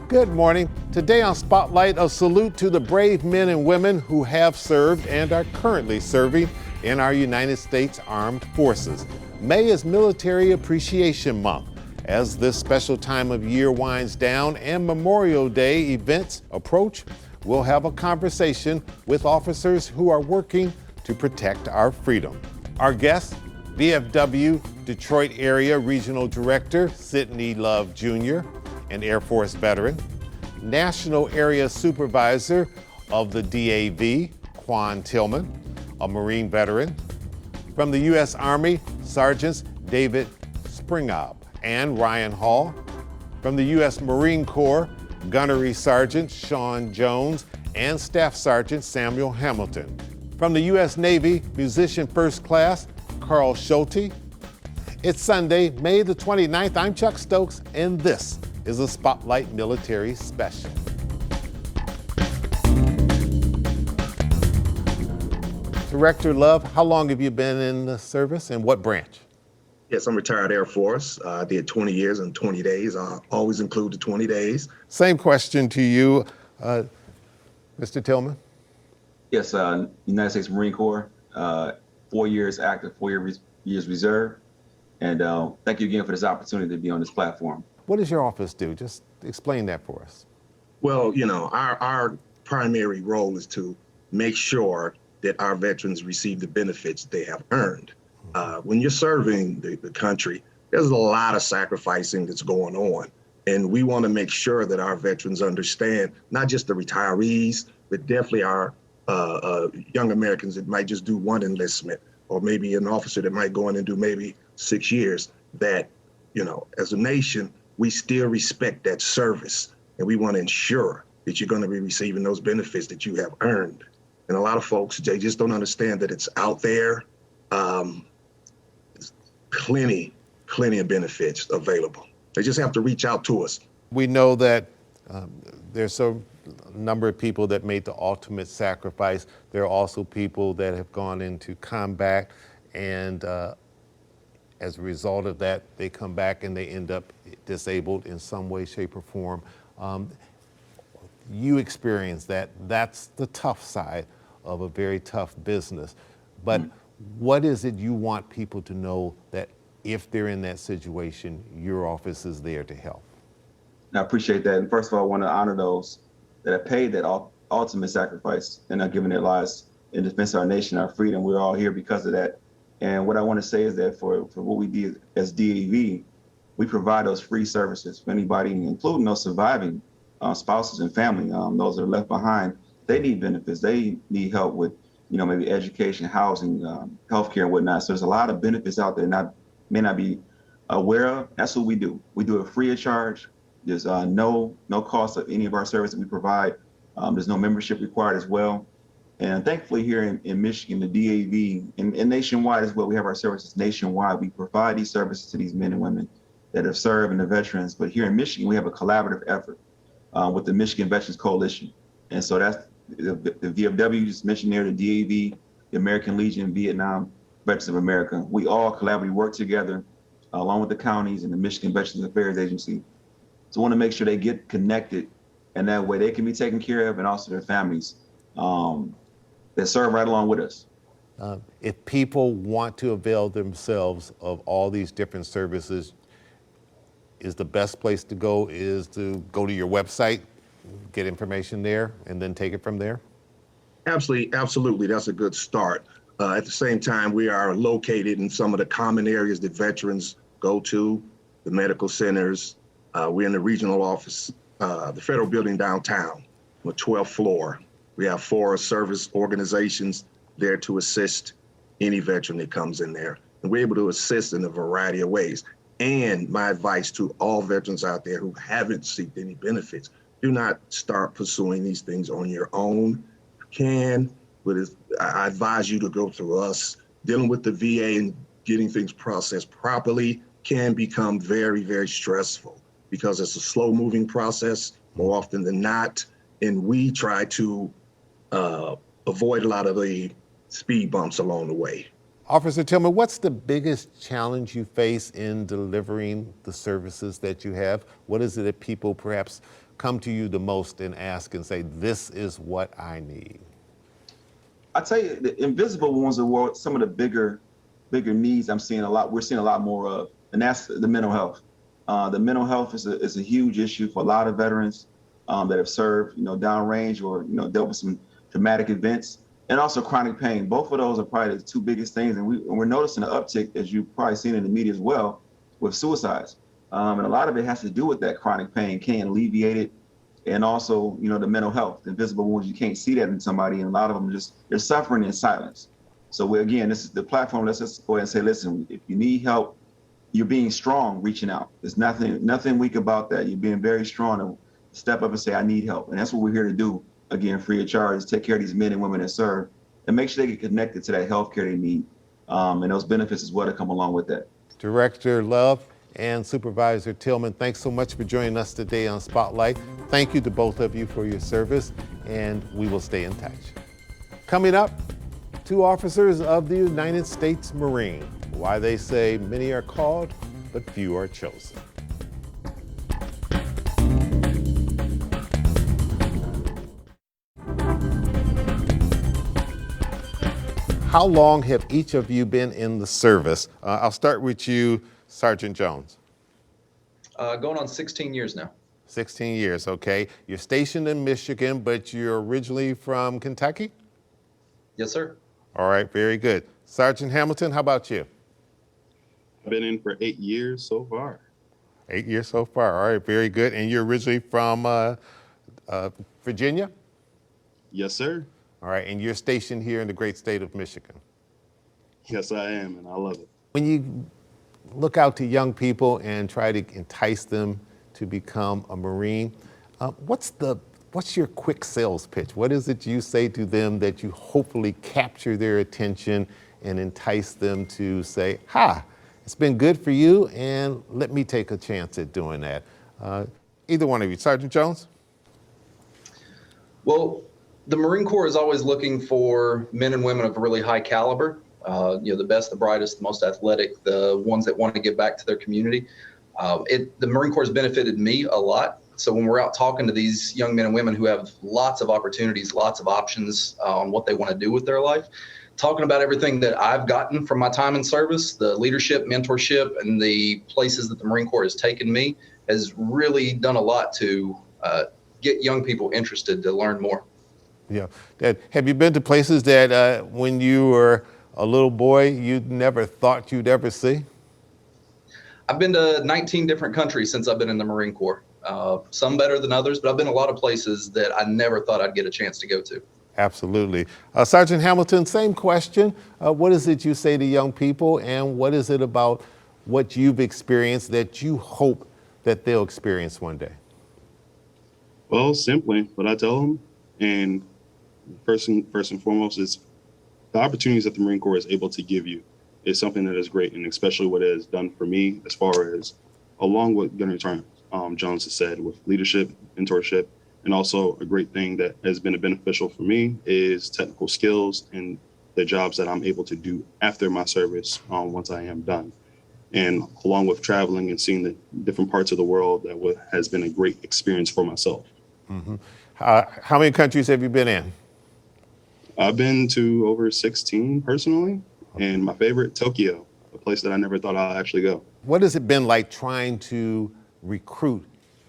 Good morning. Today on Spotlight, a salute to the brave men and women who have served and are currently serving in our United States Armed Forces. May is Military Appreciation Month. As this special time of year winds down and Memorial Day events approach, we'll have a conversation with officers who are working to protect our freedom. Our guest, VFW Detroit Area Regional Director Sidney Love Jr., an Air Force veteran, National Area Supervisor of the DAV, Quan Tillman, a Marine veteran. From the U.S. Army, Sergeants David Springob and Ryan Hall. From the U.S. Marine Corps, Gunnery Sergeant Sean Jones and Staff Sergeant Samuel Hamilton. From the U.S. Navy, Musician First Class Carl Schulte. It's Sunday, May the 29th. I'm Chuck Stokes, and this is a Spotlight Military Special. Director Love, how long have you been in the service and what branch? Yes, I'm retired Air Force. I did 20 years and 20 days. I always include the 20 days. Same question to you, Mr. Tillman. Yes, United States Marine Corps, 4 years active, 4 years reserve. And thank you again for this opportunity to be on this platform. What does your office do? Just explain that for us. Well, you know, our primary role is to make sure that our veterans receive the benefits they have earned. When you're serving the country, there's a lot of sacrificing that's going on. And we want to make sure that our veterans understand, not just the retirees, but definitely our young Americans that might just do one enlistment, or maybe an officer that might go in and do maybe 6 years, that, you know, as a nation, we still respect that service. And we want to ensure that you're going to be receiving those benefits that you have earned. And a lot of folks, they just don't understand that it's out there. There's plenty of benefits available. They just have to reach out to us. We know that there's a number of people that made the ultimate sacrifice. There are also people that have gone into combat, and as a result of that, they come back and they end up disabled in some way, shape, or form. You experience that. That's the tough side of a very tough business. But what is it you want people to know that if they're in that situation, your office is there to help? I appreciate that. And first of all, I want to honor those that have paid that ultimate sacrifice and are giving their lives in defense of our nation, our freedom. We're all here because of that. And what I want to say is that for what we do as DAV, we provide those free services for anybody, including those surviving spouses and family, those that are left behind. They need benefits. They need help with, you know, maybe education, housing, healthcare, and whatnot. So there's a lot of benefits out there may not be aware of. That's what we do. We do it free of charge. There's no cost of any of our services we provide. There's no membership required as well. And thankfully here in Michigan, the DAV, and nationwide as well, we have our services nationwide. We provide these services to these men and women that have served and the veterans. But here in Michigan, we have a collaborative effort with the Michigan Veterans Coalition. And so that's the VFW, you just mentioned there, the DAV, the American Legion, Vietnam Veterans of America. We all collaboratively work together along with the counties and the Michigan Veterans Affairs Agency. So I want to make sure they get connected, and that way they can be taken care of, and also their families that serve right along with us. If people want to avail themselves of all these different services, is the best place to go is to go to your website, get information there, and then take it from there? Absolutely. That's a good start. At the same time, we are located in some of the common areas that veterans go to, the medical centers. We're in the regional office, the federal building downtown, on the 12th floor. We have 4 service organizations there to assist any veteran that comes in there. And we're able to assist in a variety of ways. And my advice to all veterans out there who haven't sought any benefits, do not start pursuing these things on your own. You can, but I advise you to go through us. Dealing with the VA and getting things processed properly can become very, very stressful because it's a slow moving process more often than not. And we try to avoid a lot of the speed bumps along the way. Officer Tillman, what's the biggest challenge you face in delivering the services that you have? What is it that people perhaps come to you the most and ask and say, this is what I need? I tell you, the invisible ones are some of the bigger needs I'm seeing a lot. We're seeing a lot more of, and that's the mental health. The mental health is a huge issue for a lot of veterans that have served, downrange or dealt with some traumatic events, and also chronic pain. Both of those are probably the two biggest things, and we're noticing an uptick, as you've probably seen in the media as well, with suicides. And a lot of it has to do with that chronic pain, can't alleviate it, and also, the mental health, the invisible wounds. You can't see that in somebody, and a lot of them they're suffering in silence. So again, this is the platform. Let's just go ahead and say, listen, if you need help, you're being strong, reaching out. There's nothing weak about that. You're being very strong to step up and say, I need help. And that's what we're here to do, again, free of charge, is take care of these men and women that serve and make sure they get connected to that health care they need. And those benefits as well that come along with that. Director Love and Supervisor Tillman, thanks so much for joining us today on Spotlight. Thank you to both of you for your service, and we will stay in touch. Coming up, 2 officers of the United States Marine, why they say many are called, but few are chosen. How long have each of you been in the service? I'll start with you, Sergeant Jones. Going on 16 years now. 16 years, okay. You're stationed in Michigan, but you're originally from Kentucky? Yes, sir. All right, very good. Sergeant Hamilton, how about you? I've been in for 8 years so far. 8 years so far, all right, very good. And you're originally from Virginia? Yes, sir. All right, and you're stationed here in the great state of Michigan. Yes, I am, and I love it. When you look out to young people and try to entice them to become a Marine, what's your quick sales pitch? What is it you say to them that you hopefully capture their attention and entice them to say, it's been good for you, and let me take a chance at doing that? Either one of you. Sergeant Jones? Well, the Marine Corps is always looking for men and women of a really high caliber, the best, the brightest, the most athletic, the ones that want to give back to their community. The Marine Corps has benefited me a lot. So when we're out talking to these young men and women who have lots of opportunities, lots of options on what they want to do with their life, talking about everything that I've gotten from my time in service, the leadership, mentorship, and the places that the Marine Corps has taken me has really done a lot to get young people interested to learn more. Yeah. Have you been to places that when you were a little boy, you never thought you'd ever see? I've been to 19 different countries since I've been in the Marine Corps. Some better than others, but I've been a lot of places that I never thought I'd get a chance to go to. Absolutely. Sergeant Hamilton, same question. What is it you say to young people, and what is it about what you've experienced that you hope that they'll experience one day? Well, simply what I tell them, and first and foremost, is the opportunities that the Marine Corps is able to give you is something that is great, and especially what it has done for me as far as along with Gunnery Jones has said, with leadership, mentorship, and also a great thing that has been beneficial for me is technical skills and the jobs that I'm able to do after my service once I am done. And along with traveling and seeing the different parts of the world, that has been a great experience for myself. Mm-hmm. How many countries have you been in? I've been to over 16 personally, and my favorite, Tokyo, a place that I never thought I'd actually go. What has it been like trying to recruit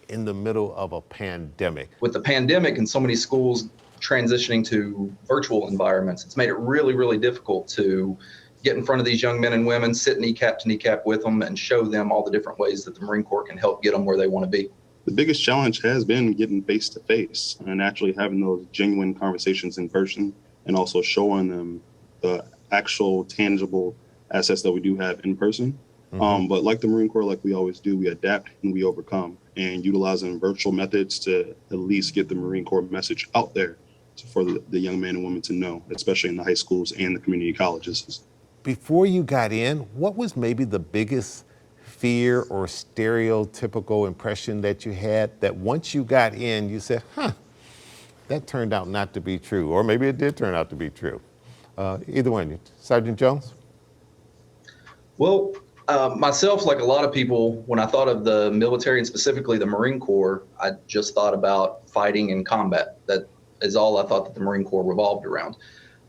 in the middle of a pandemic? With the pandemic and so many schools transitioning to virtual environments, it's made it really, really difficult to get in front of these young men and women, sit kneecap to kneecap with them, and show them all the different ways that the Marine Corps can help get them where they want to be. The biggest challenge has been getting face to face and actually having those genuine conversations in person, and also showing them the actual tangible assets that we do have in person. Mm-hmm. But like the Marine Corps, like we always do, we adapt and we overcome, and utilizing virtual methods to at least get the Marine Corps message out there for the young men and women to know, especially in the high schools and the community colleges. Before you got in, what was maybe the biggest fear or stereotypical impression that you had that once you got in, you said, that turned out not to be true, or maybe it did turn out to be true? Either one. Sergeant Jones? Well, Myself, like a lot of people, when I thought of the military and specifically the Marine Corps, I just thought about fighting and combat. That is all I thought that the Marine Corps revolved around.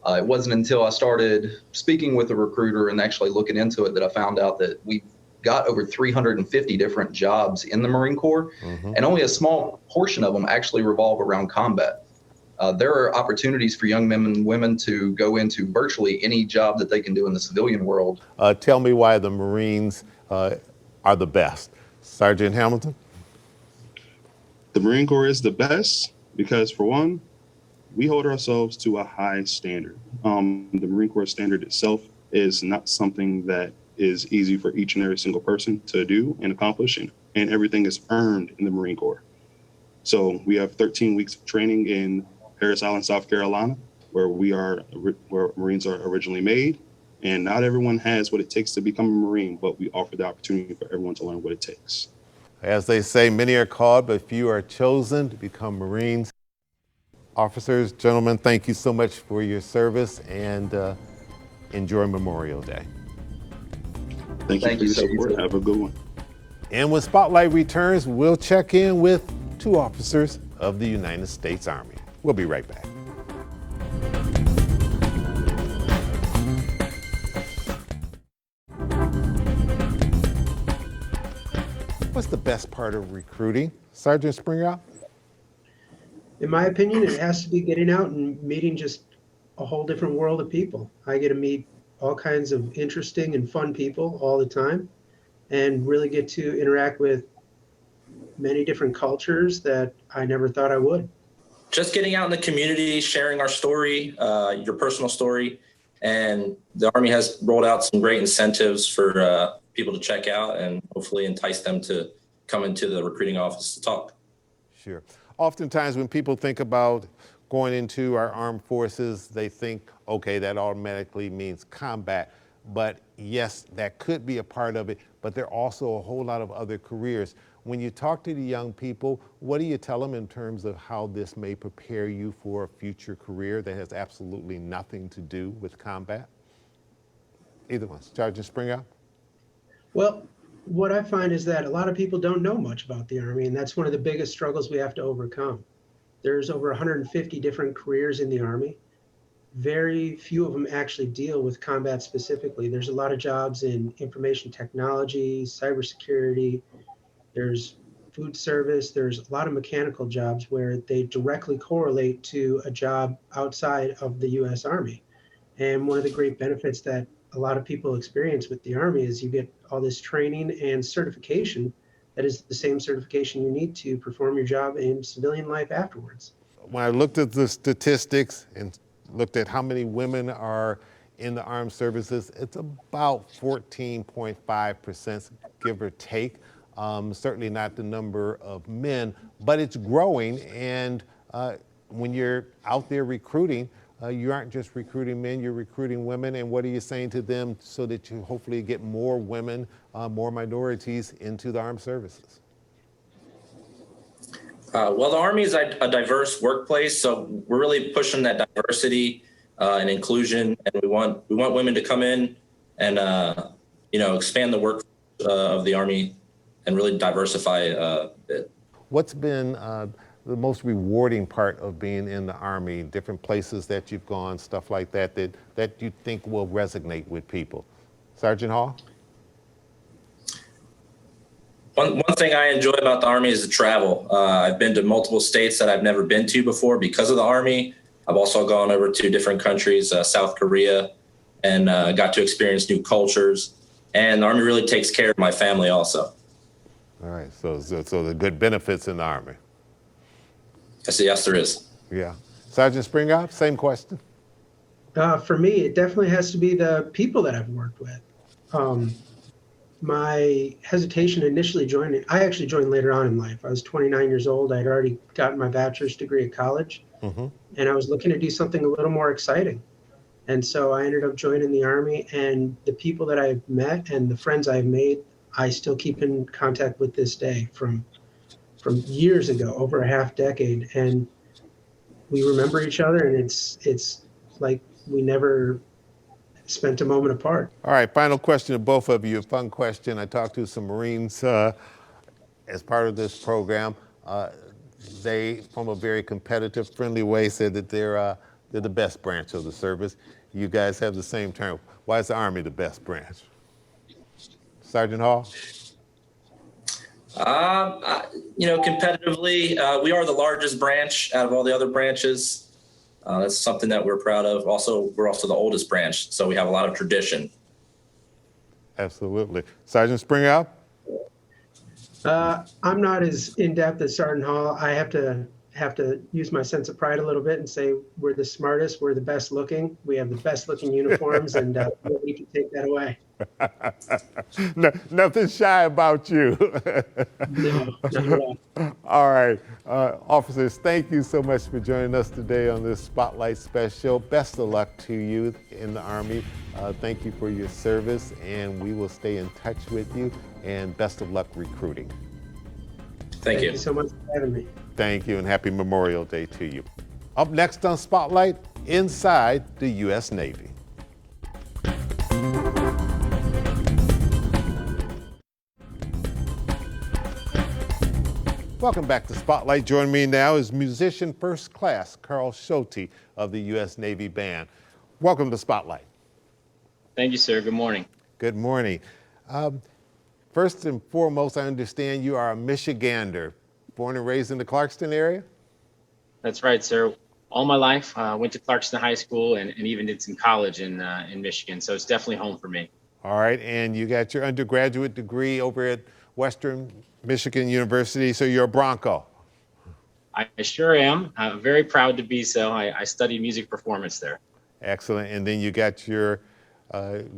It wasn't until I started speaking with a recruiter and actually looking into it that I found out that we've got over 350 different jobs in the Marine Corps, and only a small portion of them actually revolve around combat. There are opportunities for young men and women to go into virtually any job that they can do in the civilian world. Tell me why the Marines are the best. Sergeant Hamilton? The Marine Corps is the best because, for one, we hold ourselves to a high standard. The Marine Corps standard itself is not something that is easy for each and every single person to do and accomplish, and everything is earned in the Marine Corps. So we have 13 weeks of training in Parris Island, South Carolina, where Marines are originally made. And not everyone has what it takes to become a Marine, but we offer the opportunity for everyone to learn what it takes. As they say, many are called, but few are chosen to become Marines. Officers, gentlemen, thank you so much for your service, and enjoy Memorial Day. Thank you for your support. Have a good one. And when Spotlight returns, we'll check in with 2 officers of the United States Army. We'll be right back. What's the best part of recruiting? Sergeant Springer? In my opinion, it has to be getting out and meeting just a whole different world of people. I get to meet all kinds of interesting and fun people all the time, and really get to interact with many different cultures that I never thought I would. Just getting out in the community, sharing our story, your personal story. And the Army has rolled out some great incentives for people to check out and hopefully entice them to come into the recruiting office to talk. Sure. Oftentimes when people think about going into our armed forces, they think, okay, that automatically means combat. But yes, that could be a part of it, but there are also a whole lot of other careers. When you talk to the young people, what do you tell them in terms of how this may prepare you for a future career that has absolutely nothing to do with combat? Either one. Sergeant Springer? Well, what I find is that a lot of people don't know much about the Army, and that's one of the biggest struggles we have to overcome. There's over 150 different careers in the Army. Very few of them actually deal with combat specifically. There's a lot of jobs in information technology, cybersecurity, there's food service, there's a lot of mechanical jobs where they directly correlate to a job outside of the U.S. Army. And one of the great benefits that a lot of people experience with the Army is you get all this training and certification that is the same certification you need to perform your job in civilian life afterwards. When I looked at the statistics and looked at how many women are in the armed services, it's about 14.5%, give or take. Certainly not the number of men, but it's growing. And when you're out there recruiting, you aren't just recruiting men, you're recruiting women. And what are you saying to them so that you hopefully get more women, more minorities into the armed services? Well, the Army is a diverse workplace, so we're really pushing that diversity and inclusion, and we want women to come in and expand the work of the Army and really diversify it. What's been the most rewarding part of being in the Army, different places that you've gone, stuff like that, that you think will resonate with people? Sergeant Hall? One thing I enjoy about the Army is the travel. I've been to multiple states that I've never been to before because of the Army. I've also gone over to different countries, South Korea, and got to experience new cultures. And the Army really takes care of my family also. All right, so the good benefits in the Army. Yes, there is. Yeah. Sergeant Springer, same question. For me, it definitely has to be the people that I've worked with. My hesitation initially joining, I actually joined later on in life. I was 29 years old. I'd already gotten my bachelor's degree at college, and I was looking to do something a little more exciting. And so I ended up joining the Army, and the people that I've met and the friends I've made, I still keep in contact with this day from years ago, over a half decade. And we remember each other, and it's like we never spent a moment apart. All right, final question to both of you. A fun question. I talked to some Marines as part of this program. They, from a very competitive, friendly way, said that they're the best branch of the service. You guys have the same term. Why is the Army the best branch? Sergeant Hall? Competitively, we are the largest branch out of all the other branches. That's something that we're proud of. Also, we're also the oldest branch, so we have a lot of tradition. Absolutely. Sergeant Springer? I'm not as in-depth as Sergeant Hall. I have to use my sense of pride a little bit and say we're the smartest, we're the best looking, we have the best looking uniforms, and nobody can take that away. No, nothing shy about you. No, not at all. All right. Officers, thank you so much for joining us today on this Spotlight Special. Best of luck to you in the Army. Thank you for your service, and we will stay in touch with you, and best of luck recruiting. Thank you. Thank you so much for having me. Thank you, and happy Memorial Day to you. Up next on Spotlight, inside the U.S. Navy. Welcome back to Spotlight. Joining me now is musician first class Carl Schulte of the U.S. Navy Band. Welcome to Spotlight. Thank you, sir. Good morning. Good morning. First and foremost, I understand you are a Michigander, born and raised in the Clarkston area? That's right, sir. All my life, went to Clarkston High School and even did some college in Michigan, so it's definitely home for me. All right, and you got your undergraduate degree over at Western Michigan University, so you're a Bronco. I sure am. I'm very proud to be so. I studied music performance there. Excellent, and then you got your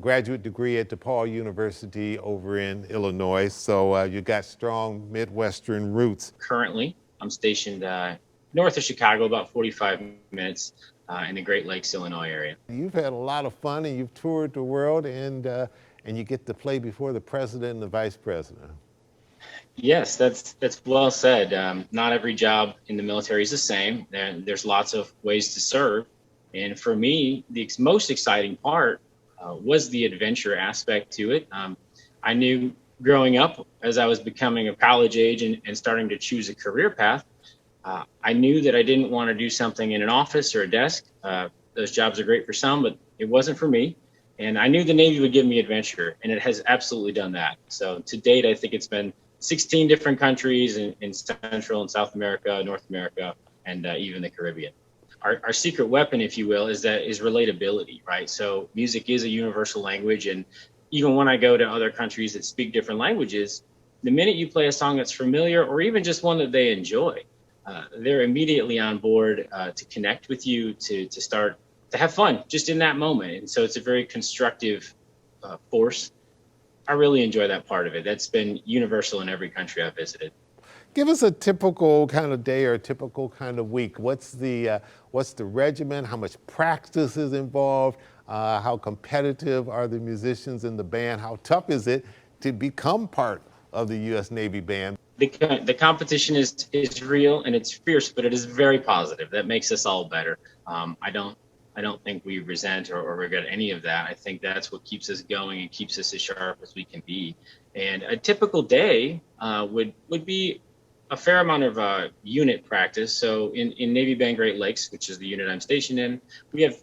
graduate degree at DePaul University over in Illinois, so you got strong Midwestern roots. Currently, I'm stationed north of Chicago, about 45 minutes in the Great Lakes, Illinois area. You've had a lot of fun, and you've toured the world, and you get to play before the president and the vice president. Yes, that's well said. Not every job in the military is the same. There's lots of ways to serve. And for me, the most exciting part was the adventure aspect to it. I knew growing up, as I was becoming of college age and starting to choose a career path, I knew that I didn't want to do something in an office or a desk. Those jobs are great for some, but it wasn't for me. And I knew the Navy would give me adventure, and it has absolutely done that. So to date, I think it's been 16 different countries in Central and South America, North America, and even the Caribbean. Our secret weapon, if you will, is relatability, right? So music is a universal language, and even when I go to other countries that speak different languages, the minute you play a song that's familiar or even just one that they enjoy, they're immediately on board to connect with you, to start to have fun just in that moment. And so it's a very constructive force. I really enjoy that part of it. That's been universal in every country I've visited. Give us a typical kind of day or a typical kind of week. What's the regimen? How much practice is involved? How competitive are the musicians in the band? How tough is it to become part of the U.S. Navy Band? The competition is real and it's fierce, but it is very positive. That makes us all better. I don't think we resent or regret any of that. I think that's what keeps us going and keeps us as sharp as we can be. And a typical day would be a fair amount of unit practice. So in Navy Band Great Lakes, which is the unit I'm stationed in, we have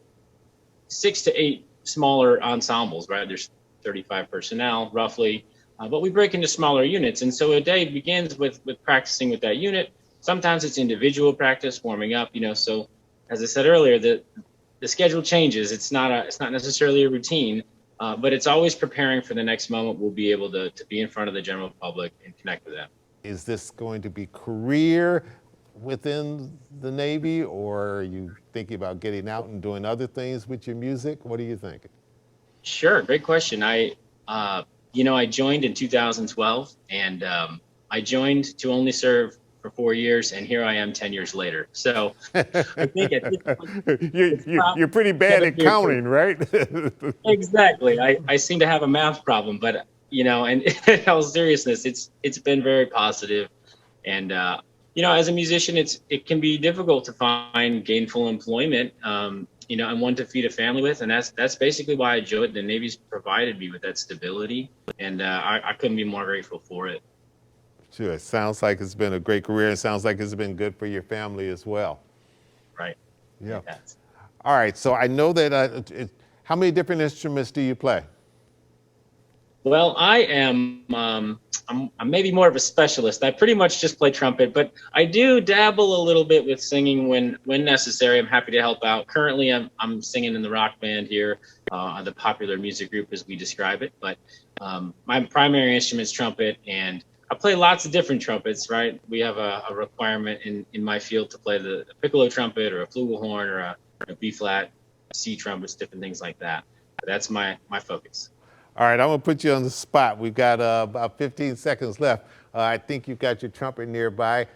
6 to 8 smaller ensembles, right? There's 35 personnel roughly, but we break into smaller units. And so a day begins with practicing with that unit. Sometimes it's individual practice, warming up, so as I said earlier, the schedule changes. It's not necessarily a routine, but it's always preparing for the next moment we'll be able to be in front of the general public and connect with them. Is this going to be career within the Navy, or are you thinking about getting out and doing other things with your music? What are you thinking? Sure, great question. I joined in 2012, and I joined to only serve for 4 years, and here I am 10 years later. So I think at this point, you're pretty bad at counting, right? Exactly. I seem to have a math problem, but and in all seriousness, it's been very positive. And as a musician, it can be difficult to find gainful employment and one to feed a family with. And that's basically why I joined. The Navy's provided me with that stability, and I couldn't be more grateful for it. Sure, it sounds like it's been a great career. It sounds like it's been good for your family as well. Right. Yeah. Yes. All right, so I know that, how many different instruments do you play? Well, I am, I'm maybe more of a specialist. I pretty much just play trumpet, but I do dabble a little bit with singing when necessary. I'm happy to help out. Currently, I'm singing in the rock band here, the popular music group as we describe it. But my primary instrument is trumpet, and I play lots of different trumpets, right? We have a requirement in my field to play the piccolo trumpet or a flugelhorn or a B-flat, C trumpets, different things like that. But that's my focus. All right, I'm gonna put you on the spot. We've got about 15 seconds left. I think you've got your trumpet nearby.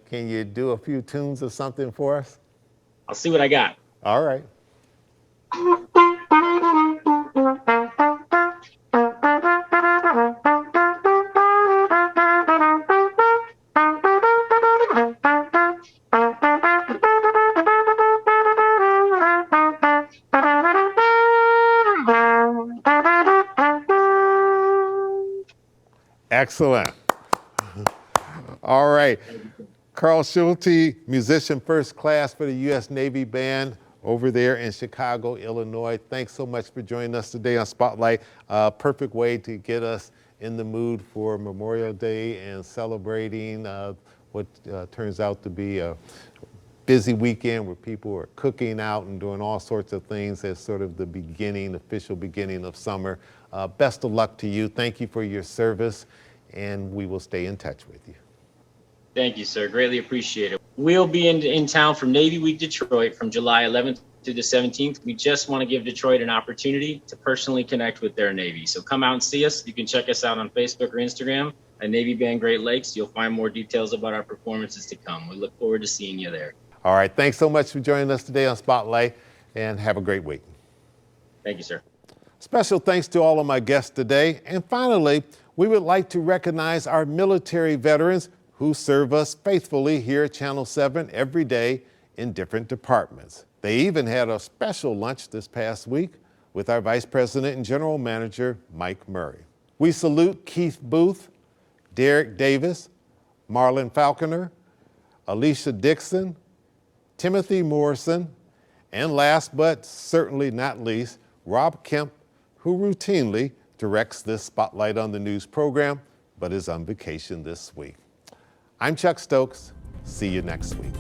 Can you do a few tunes or something for us? I'll see what I got. All right. Excellent. All right. Carl Schulte, musician first class for the U.S. Navy Band over there in Chicago, Illinois. Thanks so much for joining us today on Spotlight. Perfect way to get us in the mood for Memorial Day and celebrating what turns out to be a busy weekend where people are cooking out and doing all sorts of things as sort of the official beginning of summer. Best of luck to you. Thank you for your service, and we will stay in touch with you. Thank you, sir. Greatly appreciate it. We'll be in town for Navy Week Detroit from July 11th to the 17th. We just want to give Detroit an opportunity to personally connect with their Navy. So come out and see us. You can check us out on Facebook or Instagram at Navy Band Great Lakes. You'll find more details about our performances to come. We look forward to seeing you there. All right. Thanks so much for joining us today on Spotlight, and have a great week. Thank you, sir. Special thanks to all of my guests today. And finally, we would like to recognize our military veterans who serve us faithfully here at Channel 7 every day in different departments. They even had a special lunch this past week with our Vice President and General Manager, Mike Murray. We salute Keith Booth, Derek Davis, Marlon Falconer, Alicia Dixon, Timothy Morrison, and last but certainly not least, Rob Kemp, who routinely directs this Spotlight on the News program, but is on vacation this week. I'm Chuck Stokes. See you next week.